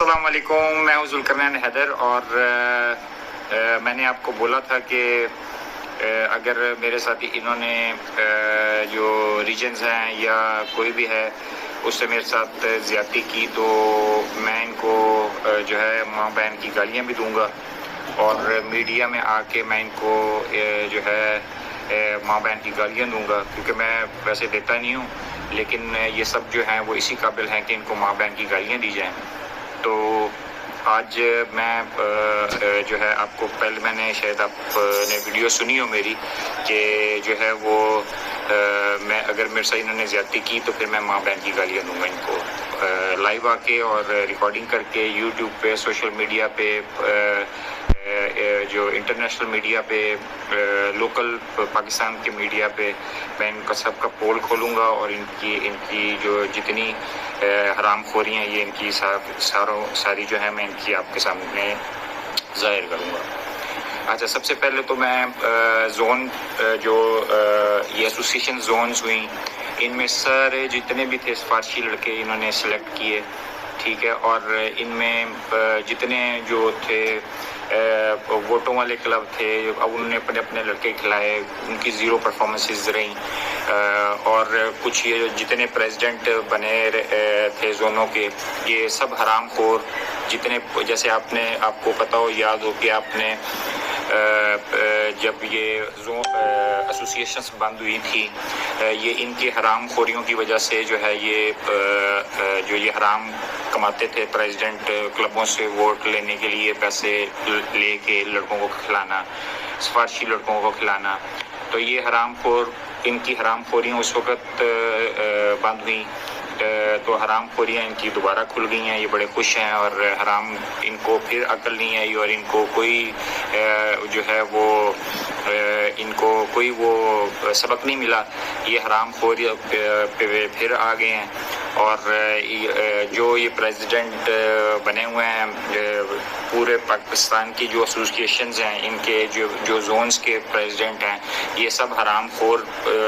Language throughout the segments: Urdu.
السلام علیکم، میں ہوں ذوالقرنین حیدر، اور میں نے آپ کو بولا تھا کہ اگر میرے ساتھی انہوں نے جو ریجنز ہیں یا کوئی بھی ہے اس سے میرے ساتھ زیادتی کی تو میں ان کو جو ہے ماں بہن کی گالیاں بھی دوں گا، اور میڈیا میں آ کے میں ان کو جو ہے ماں بہن کی گالیاں دوں گا، کیونکہ میں ویسے دیتا نہیں ہوں، لیکن یہ سب جو ہیں وہ اسی قابل ہیں کہ ان کو ماں بہن کی گالیاں دی جائیں۔ تو آج میں جو ہے آپ کو پہلے میں نے شاید آپ نے ویڈیو سنی ہو میری کہ جو ہے وہ میں اگر میرے سے انہوں نے زیادتی کی تو پھر میں ماں بہن کی گالیاں دوں گا ان کو لائیو آ کے اور ریکارڈنگ کر کے یوٹیوب پہ، سوشل میڈیا پہ، جو انٹرنیشنل میڈیا پہ، لوکل پاکستان کے میڈیا پہ میں ان کا سب کا پول کھولوں گا، اور ان کی جو جتنی حرام خوریاں یہ ان کی ساری جو ہے میں ان کی آپ کے سامنے ظاہر کروں گا۔ اچھا، سب سے پہلے تو میں زون جو یہ ایسوسیشن زونز ہوئیں ان میں سارے جتنے بھی تھے سفارشی لڑکے انہوں نے سلیکٹ کیے، ٹھیک ہے، اور ان میں جتنے جو تھے ووٹوں والے کلب تھے اب انہوں نے اپنے اپنے لڑکے کھلائے، ان کی زیرو پرفارمنسز رہیں، اور کچھ یہ جتنے پریزیڈنٹ بنے تھے زونوں کے یہ سب حرام خور جتنے، جیسے آپ کو پتہ ہو، یاد ہو کہ آپ نے جب یہ ایسوسیشنز بند ہوئی تھی یہ ان کی حرام خوریوں کی وجہ سے جو ہے یہ حرام کماتے تھے پریزیڈنٹ کلبوں سے ووٹ لینے کے لیے، پیسے لے کے لڑکوں کو کھلانا، سفارشی لڑکوں کو کھلانا، تو یہ حرام خور ان کی حرام خوریاں اس وقت بند ہوئیں، تو حرام خوریاں ان کی دوبارہ کھل گئی ہیں، یہ بڑے خوش ہیں، اور حرام ان کو پھر عقل نہیں آئی، اور ان کو کوئی جو ہے وہ ان کو کوئی وہ سبق نہیں ملا، یہ حرام خور پھر آ گئے ہیں، اور جو یہ پریزیڈنٹ بنے ہوئے ہیں پورے پاکستان کی جو ایسوسیشنز ہیں ان کے جو زونز کے پریزیڈنٹ ہیں یہ سب حرام خور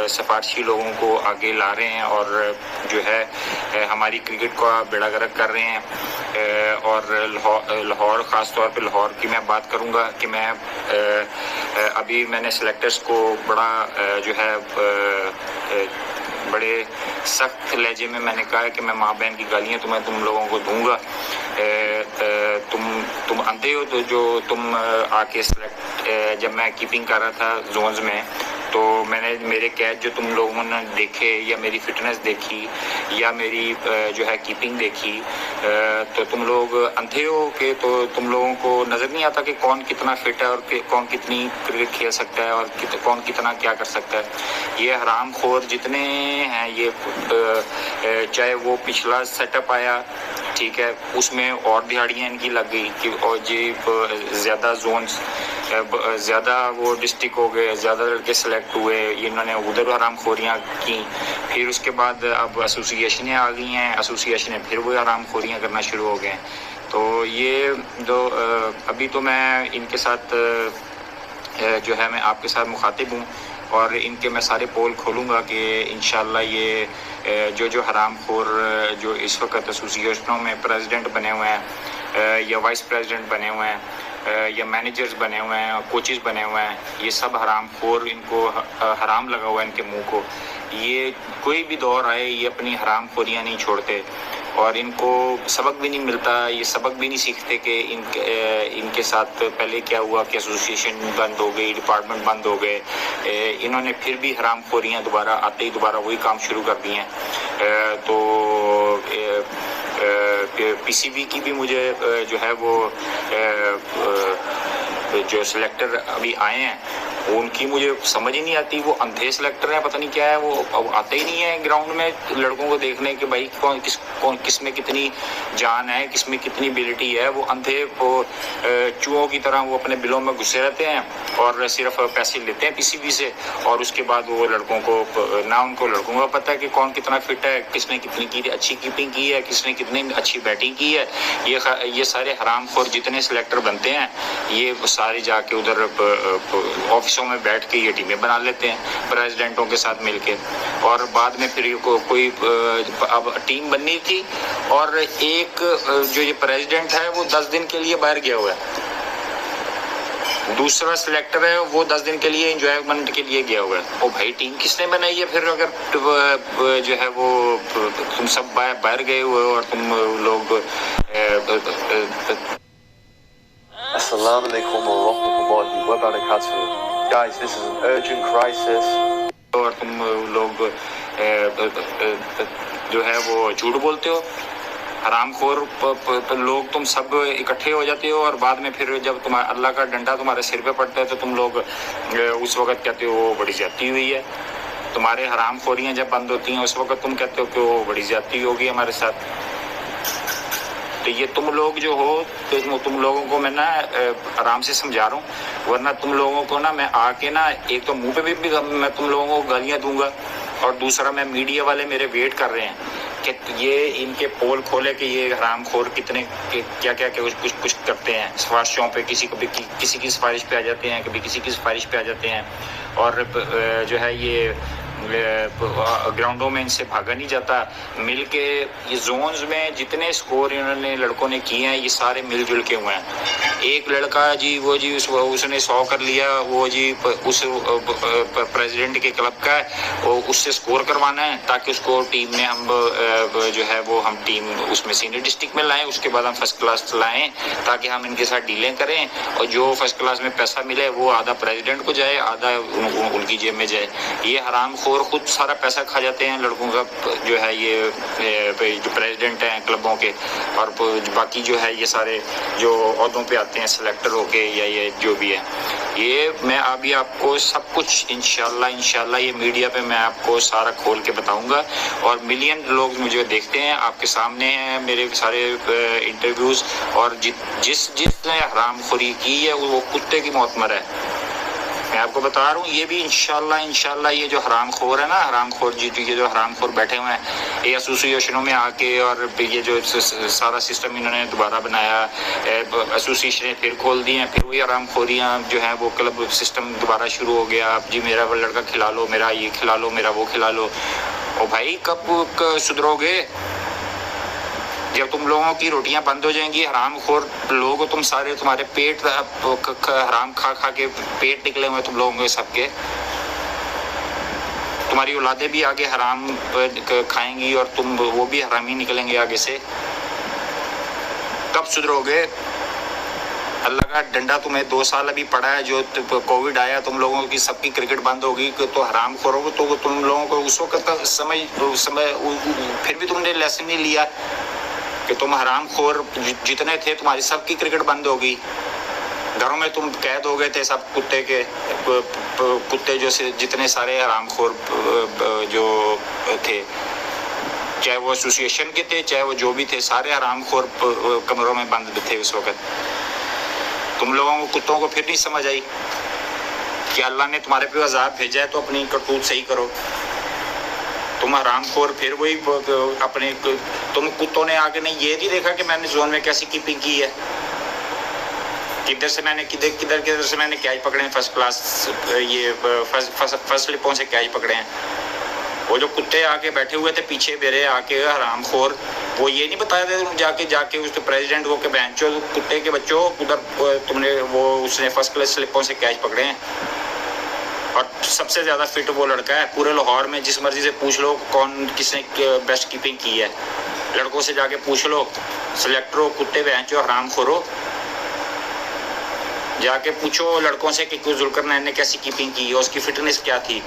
سفارشی لوگوں کو آگے لا رہے ہیں، اور جو ہے ہماری کرکٹ کا بیڑا غرق کر رہے ہیں، اور لاہور خاص طور پہ لاہور کی میں بات کروں گا کہ میں ابھی میں نے سلیکٹرز کو بڑا جو ہے بڑے سخت لہجے میں نے کہا ہے کہ میں ماں بہن کی گالیاں تم لوگوں کو دوں گا، تم اندھے ہو تو جو تم آ کے جب میں کیپنگ کر رہا تھا زونز میں تو میں نے میرے کیچ جو تم لوگوں نے دیکھے یا میری فٹنس دیکھی یا میری جو ہے کیپنگ دیکھی تو تم لوگ اندھے ہو کہ تو تم لوگوں کو نظر نہیں آتا کہ کون کتنا فٹ ہے اور کون کتنی کرکٹ کھیل سکتا ہے اور کون کتنا کیا کر سکتا ہے۔ یہ حرام خور جتنے ہیں یہ چاہے وہ پچھلا سیٹ اپ آیا، ٹھیک ہے، اس میں اور دہاڑیاں ان کی لگ گئی کہ اور جی زیادہ زونز زیادہ وہ ڈسٹرکٹ ہو گئے، زیادہ لڑکے سلیکٹ ہوئے، انہوں نے ادھر حرام خوریاں کی، پھر اس کے بعد اب ایسوسیشنیں آ گئی ہیں، ایسوسیشنیں پھر وہ حرام خوریاں کرنا شروع ہو گئے ہیں۔ تو یہ جو ابھی تو میں ان کے ساتھ جو ہے میں آپ کے ساتھ مخاطب ہوں، اور ان کے میں سارے پول کھولوں گا کہ انشاءاللہ یہ جو حرام خور جو اس وقت ایسوسیشنوں میں پریزیڈنٹ بنے ہوئے ہیں یا وائس پریزیڈنٹ بنے ہوئے ہیں یا مینیجرز بنے ہوئے ہیں، کوچز بنے ہوئے ہیں، یہ سب حرام خور، ان کو حرام لگا ہوا ہے ان کے منہ کو، یہ کوئی بھی دور آئے یہ اپنی حرام خوریاں نہیں چھوڑتے، اور ان کو سبق بھی نہیں ملتا، یہ سبق بھی نہیں سیکھتے کہ ان کے ساتھ پہلے کیا ہوا کہ ایسوسیشن بند ہو گئی، ڈپارٹمنٹ بند ہو گئے، انہوں نے پھر بھی حرام خوریاں دوبارہ آتے ہی دوبارہ وہی کام شروع کر دیے ہیں۔ تو پی سی بی کی بھی مجھے جو ہے وہ جو سلیکٹر ابھی آئے ہیں ان کی مجھے سمجھ ہی نہیں آتی، وہ اندھے سلیکٹر ہیں، پتہ نہیں کیا ہے، وہ آتے ہی نہیں ہیں گراؤنڈ میں لڑکوں کو دیکھنے کہ بھائی کس میں کتنی جان ہے، کس میں کتنی ایبلٹی ہے، وہ اندھے چوہوں کی طرح وہ اپنے بلوں میں گھسے رہتے ہیں اور صرف پیسے لیتے ہیں پی سی بی سے، اور اس کے بعد وہ لڑکوں کو نہ ان کو لڑکوں کو پتہ ہے کہ کون کتنا فٹ ہے، کس نے کتنی اچھی کیپنگ کی ہے، کس نے کتنی اچھی بیٹنگ کی ہے۔ یہ سارے حرام خور جتنے سلیکٹر بنتے ہیں یہ سارے جا کے ادھر آفسوں میں بیٹھ کے یہ ٹیمیں بنا لیتے ہیں پریزیڈنٹوں کے ساتھ مل کے، اور بعد میں پھر یہ کوئی اب ٹیم بننی تھی، اور ایک جو یہ پریزیڈنٹ ہے وہ 10 دن کے لیے باہر گیا ہوا ہے، دوسرا سلیکٹر ہے وہ 10 دن کے لیے انجوائمنٹ کے لیے گیا ہوا ہے۔ او بھائی ٹیم کس نے بنائی ہے پھر، اگر جو ہے وہ تم سب باہر گئے ہوئے ہو اور تم لوگ السلام علیکم ورحمۃ اللہ وبرکاتہ. Guys, this is an urgent crisis. اور تم لوگ جو ہے وہ جھوٹ بولتے ہو، حرام خور لوگ تم سب اکٹھے ہو جاتے ہو، اور بعد میں پھر جب اللہ کا ڈنڈا تمہارے سر پہ پڑتا ہے تو تم لوگ اس وقت کہتے ہو بڑی زیادتی ہوئی ہے. تمہارے حرام خوریاں جب بند ہوتی ہیں اس وقت تم کہتے ہو کہ وہ بڑی زیادتی ہوگی ہمارے ساتھ. تو یہ تم لوگ جو ہو، تم لوگوں کو میں نا آرام سے سمجھا رہا ہوں، ورنہ تم لوگوں کو نا میں آ کے نا ایک تو منہ پہ بھی میں تم لوگوں کو گالیاں دوں گا، اور دوسرا میں میڈیا والے میرے ویٹ کر رہے ہیں کہ یہ ان کے پول کھولے کہ یہ حرام خور کتنے کیا کچھ کرتے ہیں سفارشوں پہ، کسی کی سفارش پہ آ جاتے ہیں، کبھی کسی کی سفارش پہ آ جاتے ہیں، اور جو ہے یہ گراؤنڈوں میں ان سے بھاگا نہیں جاتا. مل کے یہ زونز میں جتنے سکور انہوں نے لڑکوں نے کیے ہیں یہ سارے مل جل کے ہوئے ہیں. ایک لڑکا جی وہ جی اس نے 100 کر لیا، وہ جی اس پریزیڈنٹ کے کلب کا ہے، اس سے سکور کروانا ہے تاکہ اس کو ٹیم میں ہم جو ہے وہ ہم ٹیم اس میں سینئر ڈسٹرکٹ میں لائیں، اس کے بعد ہم فرسٹ کلاس لائیں تاکہ ہم ان کے ساتھ ڈیلیں کریں، اور جو فرسٹ کلاس میں پیسہ ملے وہ آدھا پریزیڈنٹ کو جائے، آدھا ان کی جیب میں جائے. یہ حرام خور خود سارا پیسہ کھا جاتے ہیں لڑکوں کا، جو ہے یہ جو پریزیڈنٹ ہیں کلبوں کے، اور باقی جو ہے یہ سارے جو عہدوں پہ آتے ہیں سلیکٹر ہو کے یا یہ جو بھی ہے. یہ میں ابھی آپ کو سب کچھ انشاءاللہ یہ میڈیا پہ میں آپ کو سارا کھول کے بتاؤں گا، اور ملین لوگ مجھے دیکھتے ہیں، آپ کے سامنے ہیں میرے سارے انٹرویوز، اور جس نے حرام خوری کی ہے وہ کتے کی موت مرا ہے. میں آپ کو بتا رہا ہوں یہ بھی انشاءاللہ یہ جو حرام خور ہے نا، حرام خور یہ جو حرام خور بیٹھے ہوئے ہیں یہ ایسوسیشنوں میں آ کے، اور یہ جو سارا سسٹم انہوں نے دوبارہ بنایا، ایسوسیشنیں پھر کھول دی ہیں، پھر وہی حرام خوریاں جو ہیں وہ کلب سسٹم دوبارہ شروع ہو گیا. جی میرا وہ لڑکا کھلا لو، میرا یہ کھلا لو، میرا وہ کھلا لو. او بھائی کب سدھرو گے؟ جب تم لوگوں کی روٹیاں بند ہو جائیں گی، حرام خور لوگ تم سارے، تمہارے پیٹ حرام کھا کے پیٹ نکلے ہوئے تم لوگوں کے سب کے، تمہاری اولادیں بھی آگے حرام کھائیں گی اور تم وہ بھی حرامی نکلیں گے آگے سے. کب سدھرو گے؟ اللہ کا ڈنڈا تمہیں 2 سال ابھی پڑا ہے، جو کووڈ آیا تم لوگوں کی سب کی کرکٹ بند ہوگی تو حرام خوروں کو، تو تم لوگوں کو اس وقت سمجھ پھر بھی تم نے لیسن نہیں لیا کہ تم حرام خور جتنے تھے تمہاری سب کی کرکٹ بند ہوگی. گھروں میں تم قید ہو گئے تھے سب کتے جو جتنے سارے حرام خور جو تھے، چاہے وہ ایسوسیشن کے تھے چاہے وہ جو بھی تھے، سارے حرام خور کمروں میں بند تھے اس وقت. تم لوگوں کو کتوں کو پھر نہیں سمجھ آئی کہ اللہ نے تمہارے پہ عذاب بھیجا ہے تو اپنی کرتوت صحیح کرو. تم حرام خور پھر وہی اپنے، تم کتوں نے آگے نہیں یہ نہیں دیکھا کہ میں نے زون میں کیسی کیپنگ کی ہے، کدھر سے میں نے کیچ پکڑے ہیں فرسٹ کلاس، یہ فرسٹ لپوں سے کیچ پکڑے ہیں. وہ جو کتے آ کے بیٹھے ہوئے تھے پیچھے میرے آ کے حرام خور، وہ یہ نہیں بتایا تھا جا کے اس پریزیڈنٹ کو کہ بینچو کتے کے بچوں ادھر تم نے اس نے فرسٹ کلاس سلپوں سے کیچ پکڑے ہیں. اور سب سے زیادہ فٹ وہ لڑکا ہے پورے لاہور میں، جس مرضی سے پوچھ لو کس نے بیسٹ کیپنگ کی ہے، لڑکوں سے جا کے پوچھ لو، سلیکٹروں کتے بینچو حرام خورو، جا کے پوچھو لڑکوں سے کہ ذوالقرنین نے کیسی کیپنگ کی ہے، اس کی فٹنس کیا تھی،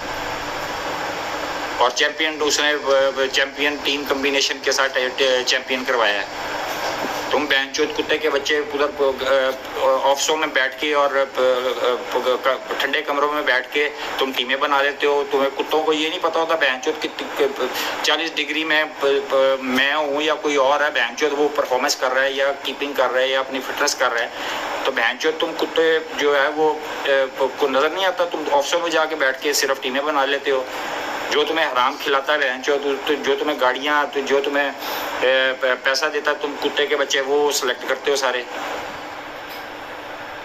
اور اس نے چیمپئن ٹیم کمبینیشن کے ساتھ چیمپئن کروایا ہے. تم بینچوت کتے کے بچے ادھر آفسوں میں بیٹھ کے اور ٹھنڈے کمروں میں بیٹھ کے تم ٹیمیں بنا لیتے ہو. تمہیں کتوں کو یہ نہیں پتا ہوتا بینچوت 40 ڈگری میں میں ہوں یا کوئی اور ہے، بینچوت وہ پرفارمنس کر رہا ہے یا کیپنگ کر رہا ہے یا اپنی فٹنس کر رہا ہے، تو بینچوت تم کتے جو ہے وہ کو نظر نہیں آتا. تم آفسوں میں جا کے بیٹھ کے صرف ٹیمیں بنا لیتے ہو. جو تمہیں حرام کھلاتا ہے بینچوت، جو تمہیں گاڑیاں، جو تمہیں پیسہ دیتا ہے، تم کتے کے بچے وہ سلیکٹ کرتے ہو سارے.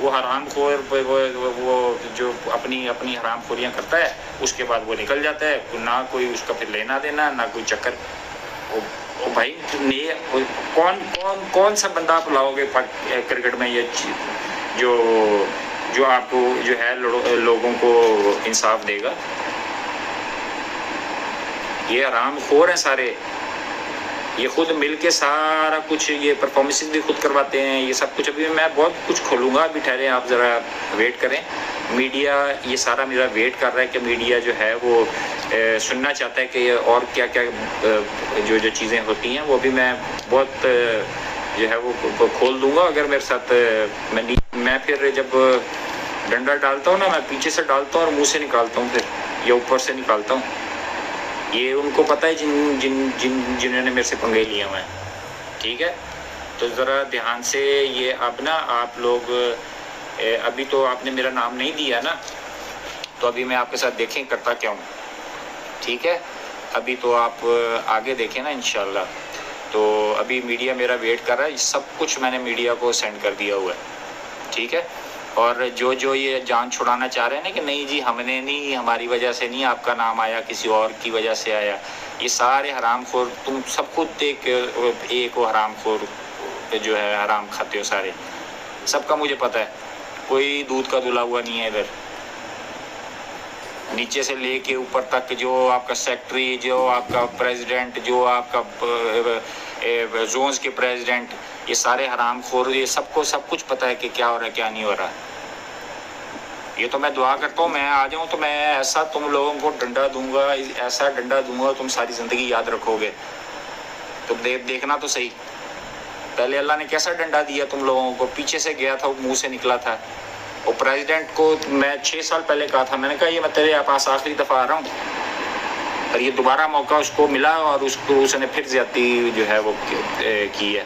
وہ حرام خور وہ جو اپنی حرام خوریاں کرتا ہے اس کے بعد وہ نکل جاتا ہے، نہ کوئی اس کا پھر لینا دینا، نہ کوئی چکر. او بھائی کون سا بندہ آپ لاؤ گے کرکٹ میں یہ جو آپ کو جو ہے لوگوں کو انصاف دے گا؟ یہ حرام خور ہیں سارے، یہ خود مل کے سارا کچھ، یہ پرفارمنسز بھی خود کرواتے ہیں، یہ سب کچھ. ابھی میں بہت کچھ کھولوں گا، ابھی ٹھہرے آپ ذرا ویٹ کریں. میڈیا یہ سارا میرا ویٹ کر رہا ہے کہ میڈیا جو ہے وہ سننا چاہتا ہے کہ یہ اور کیا کیا جو چیزیں ہوتی ہیں، وہ بھی میں بہت جو ہے وہ کھول دوں گا. اگر میرے ساتھ میں پھر جب ڈنڈا ڈالتا ہوں نا، میں پیچھے سے ڈالتا ہوں اور منہ سے نکالتا ہوں، پھر یا اوپر سے نکالتا ہوں. یہ ان کو پتہ ہے جنہوں نے میرے سے پنگے لیے ہوئے ہیں. ٹھیک ہے، تو ذرا دھیان سے یہ اب نا آپ لوگ، ابھی تو آپ نے میرا نام نہیں دیا نا، تو ابھی میں آپ کے ساتھ دیکھیں کرتا کیا ہوں. ٹھیک ہے، ابھی تو آپ آگے دیکھیں نا انشاءاللہ. تو ابھی میڈیا میرا ویٹ کر رہا ہے، سب کچھ میں نے میڈیا کو سینڈ کر دیا ہوا ہے. ٹھیک ہے، اور جو یہ جان چھڑانا چاہ رہے ہیں نا کہ نہیں جی ہم نے نہیں، ہماری وجہ سے نہیں آپ کا نام آیا، کسی اور کی وجہ سے آیا، یہ سارے حرام خور، تم سب خود ایک وہ حرام خور جو ہے حرام کھاتے ہو سارے، سب کا مجھے پتہ ہے. کوئی دودھ کا دھلا ہوا نہیں ہے ادھر، نیچے سے لے کے اوپر تک، جو آپ کا سیکٹری، جو آپ کا پریزیڈنٹ، جو آپ کا زونز کے پریزیڈنٹ، یہ سارے حرام خور، یہ سب کو سب کچھ پتہ ہے کہ کیا ہو رہا ہے کیا نہیں ہو رہا. یہ تو میں دعا کرتا ہوں میں آ جاؤں تو میں ایسا تم لوگوں کو ڈنڈا دوں گا، ایسا ڈنڈا دوں گا تم ساری زندگی یاد رکھو گے. تو دیکھنا تو صحیح، پہلے اللہ نے کیسا ڈنڈا دیا تم لوگوں کو، پیچھے سے گیا تھا، منہ سے نکلا تھا. اور پریزیڈنٹ کو میں 6 سال پہلے کہا تھا، میں نے کہا یہ میں تیرے پاس آخری دفعہ آ رہا ہوں، اور یہ دوبارہ موقع اس کو ملا اور اس نے پھر زیادتی جو ہے وہ کی ہے.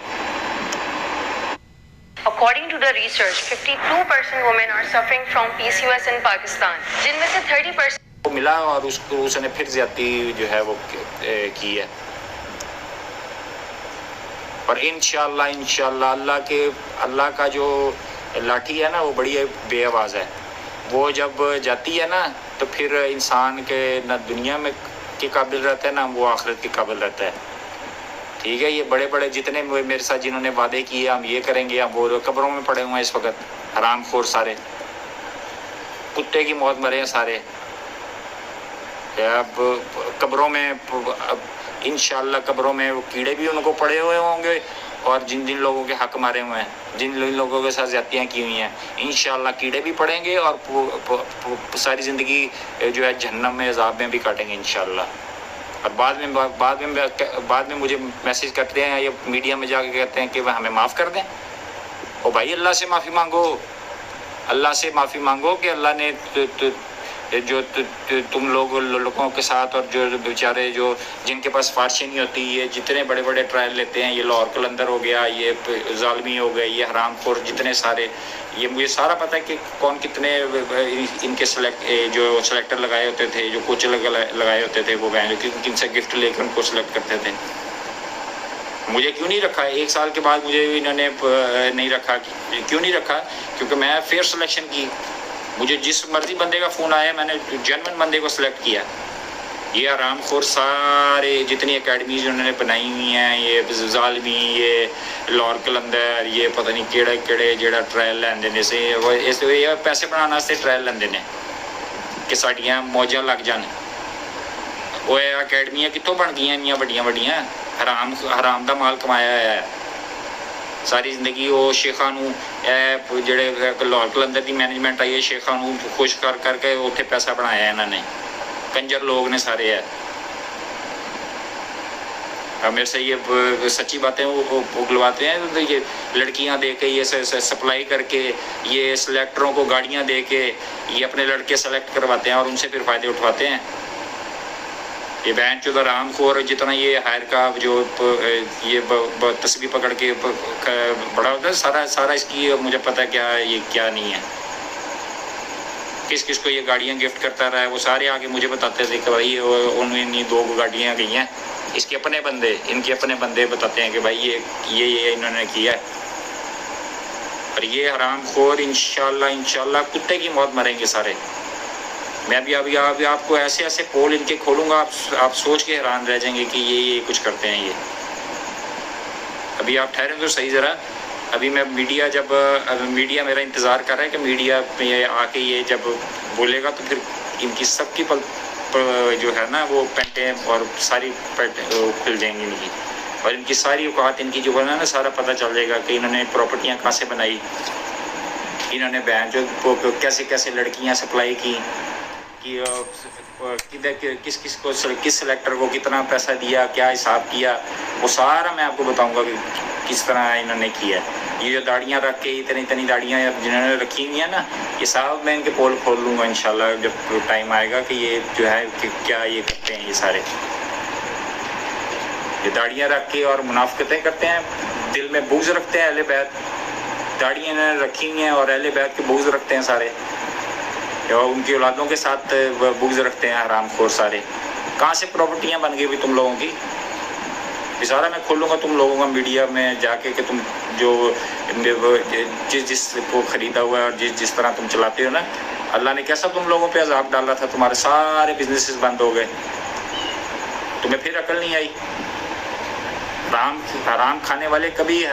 According to the research, 52% women are suffering from PCOS in Pakistan, جن میں سے 30% ملا اور اس نے پھر زیادتی جو ہے وہ کی ہے. اور انشاءاللہ اللہ کا جو لاٹھی ہے نا وہ بڑی بے آواز ہے. وہ جب جاتی ہے نا تو پھر انسان کے نہ دنیا میں کے قابل رہتا ہے، نہ وہ آخرت کے قابل رہتا ہے. ٹھیک ہے، یہ بڑے بڑے جتنے میرے ساتھ جنہوں نے وعدے کیے ہم یہ کریں گے، ہم وہ قبروں میں پڑے ہوئے ہیں اس وقت، حرام خور سارے، کتے کی موت مرے ہیں سارے. اب قبروں میں انشاءاللہ قبروں میں وہ کیڑے بھی ان کو پڑے ہوئے ہوں گے، اور جن لوگوں کے حق مارے ہوئے ہیں، جن لوگوں کے ساتھ زیادتیاں کی ہوئی ہیں، انشاءاللہ کیڑے بھی پڑیں گے اور ساری زندگی جو ہے جہنم میں عذاب میں بھی کاٹیں گے انشاءاللہ. اور بعد میں مجھے میسج کرتے ہیں، یہ میڈیا میں جا کے کہتے ہیں کہ وہ ہمیں معاف کر دیں. او بھائی اللہ سے معافی مانگو، اللہ سے معافی مانگو کہ اللہ نے جو تم لوگوں کے ساتھ، اور جو بیچارے جو جن کے پاس فارشی نہیں ہوتی، یہ جتنے بڑے بڑے ٹرائل لیتے ہیں، یہ لاہور قلندر ہو گیا، یہ ظالمی ہو گئے، یہ حرام خور جتنے سارے، یہ مجھے سارا پتہ ہے کہ کون کتنے ان کے جو سلیکٹر لگائے ہوتے تھے، جو کوچ لگائے ہوتے تھے، وہ کن سے گفٹ لے کر ان کو سلیکٹ کرتے تھے. مجھے کیوں نہیں رکھا 1 سال کے بعد؟ مجھے انہوں نے نہیں رکھا. کیوں نہیں رکھا؟ کیونکہ میں فیئر سلیکشن کی. مجھے جس مرضی بندے کا فون آیا میں نے جینوئن بندے کو سلیکٹ کیا. یہ حرام خور سارے جتنی اکیڈمیز انہوں نے بنائی ہوئی ہیں، یہ ظالمی، یہ لاہور قلندر، یہ پتہ نہیں کیڑے جڑا ٹرائل لیندے نے سے یہ پیسے بنانا سے ٹرائل لیندے نے کہ ساڈیاں موجاں لگ جان. وہ اکیڈمیاں کتوں بن گئی ہیں بڑیاں حرام دا مال کمایا ہے ساری زندگی. وہ شیخاں جڑے Lahore Qalandar the management I ہے، شیخاں خوش کر کے اتنے پیسہ بنایا ہے انہوں نے. کنجر لوگ نے سارے ہے. میرے سے یہ سچی باتیں وہ اگلواتے ہیں. یہ لڑکیاں دے کے، یہ سپلائی کر کے، یہ سلیکٹروں کو گاڑیاں دے کے یہ اپنے لڑکے سلیکٹ کرواتے ہیں اور ان سے پھر فائدے اٹھواتے ہیں. یہ بہن چودہ حرام خور جتنا یہ ہائر کا جو یہ تسبیح پکڑ کے بڑا ہوتا ہے، سارا اس کی مجھے پتہ ہے کیا یہ کیا نہیں ہے. کس کو یہ گاڑیاں گفٹ کرتا رہا ہے، وہ سارے آگے مجھے بتاتے تھے کہ بھائی انہیں 2 گاڑیاں گئی ہیں. اس کے اپنے بندے، ان کے اپنے بندے بتاتے ہیں کہ بھائی یہ انہوں نے کیا ہے. اور یہ حرام خور انشاءاللہ کتے کی موت مریں گے سارے. میں ابھی آپ کو ایسے ایسے پول ان کے کھولوں گا، آپ سوچ کے حیران رہ جائیں گے کہ یہ کچھ کرتے ہیں. یہ ابھی آپ ٹھہریں تو صحیح ذرا. ابھی میں میڈیا میرا انتظار کر رہا ہے کہ میڈیا میں آ کے یہ جب بولے گا تو پھر ان کی سب کی جو ہے نا وہ پینٹیں اور ساری کھل جائیں گی ان کی، اور ان کی ساری اوقات ان کی جو ہے نا سارا پتہ چل جائے گا کہ انہوں نے پراپرٹیاں کہاں سے بنائی، انہوں نے کیسے کیسے لڑکیاں سپلائی کی، کس سلیکٹر کو کتنا پیسہ دیا، کیا حساب کیا، وہ سارا میں آپ کو بتاؤں گا کہ کس طرح انہوں نے کیا. یہ جو داڑیاں رکھ کے اتنی داڑیاں جنہوں نے رکھی ہوئی ہیں نا، یہ سب میں ان کے پول کھول لوں گا انشاءاللہ جب ٹائم آئے گا کہ یہ جو ہے کہ کیا یہ کرتے ہیں. یہ سارے یہ داڑیاں رکھ کے اور منافقتیں کرتے ہیں، دل میں بغض رکھتے ہیں اہل بیت. داڑیاں انہوں نے رکھی ہوئی ہیں اور اہل بیت کے بغض رکھتے ہیں سارے، اور ان کی اولادوں کے ساتھ بغض رکھتے ہیں حرام خور سارے. کہاں سے پراپرٹیاں بن گئی بھی تم لوگوں کی؟ سارا میں کھولوں گا تم لوگوں کا میڈیا میں جا کے کہ تم جو جس کو خریدا ہوا ہے اور جس طرح تم چلاتے ہو نا، اللہ نے کیسا تم لوگوں پہ عذاب ڈالا تھا، تمہارے سارے بزنسز بند ہو گئے. تمہیں پھر عقل نہیں آئی. حرام کھانے والے کبھی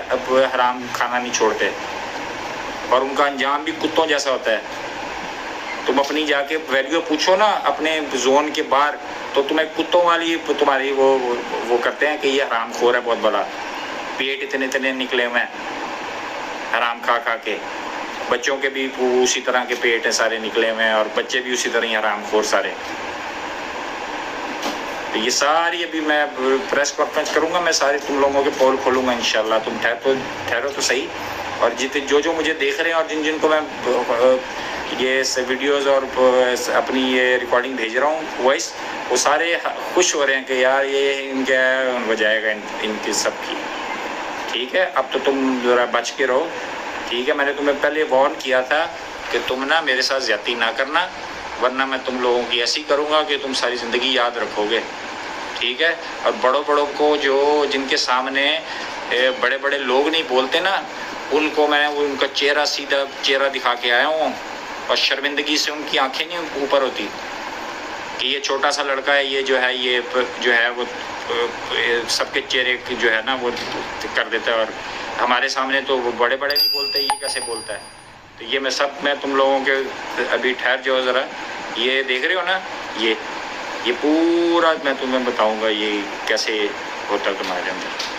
حرام کھانا نہیں چھوڑتے، اور ان کا انجام بھی کتوں جیسا ہوتا ہے. تم اپنی جا کے ویلیو پوچھو نا اپنے زون کے باہر، تو تمہیں کتوں والی تمہاری وہ کرتے ہیں کہ یہ حرام خور ہے بہت بڑا، پیٹ اتنے نکلے ہوئے ہیں حرام کھا کے. بچوں کے بھی اسی طرح کے پیٹ ہیں سارے نکلے ہوئے ہیں، اور بچے بھی اسی طرح ہی حرام خور سارے. تو یہ ساری ابھی میں پریس کانفرنس کروں گا، میں سارے تم لوگوں کے پول کھولوں گا انشاءاللہ. تم ٹھہرو تو صحیح. اور جو مجھے دیکھ رہے ہیں اور جن کو میں یہ ویڈیوز اور اپنی یہ ریکارڈنگ بھیج رہا ہوں وائس، وہ سارے خوش ہو رہے ہیں کہ یار یہ ان کا ہو جائے گا ان کی سب کی. ٹھیک ہے، اب تو تم ذرا بچ کے رہو. ٹھیک ہے، میں نے تمہیں پہلے وارن کیا تھا کہ تم نا میرے ساتھ زیادتی نہ کرنا، ورنہ میں تم لوگوں کی ایسی کروں گا کہ تم ساری زندگی یاد رکھو گے. ٹھیک ہے. اور بڑوں کو جن کے سامنے بڑے لوگ نہیں بولتے نا، ان کو میں ان کا سیدھا چہرہ دکھا کے آیا ہوں، اور شرمندگی سے ان کی آنکھیں نہیں اوپر ہوتی کہ یہ چھوٹا سا لڑکا ہے، یہ جو ہے وہ سب کے چہرے جو ہے نا وہ کر دیتا ہے، اور ہمارے سامنے تو وہ بڑے نہیں بولتے، یہ کیسے بولتا ہے. تو یہ میں تم لوگوں کے ابھی ٹھہر جاؤ ذرا. یہ دیکھ رہے ہو نا، یہ پورا میں تمہیں بتاؤں گا یہ کیسے ہوتا ہے تمہارے اندر.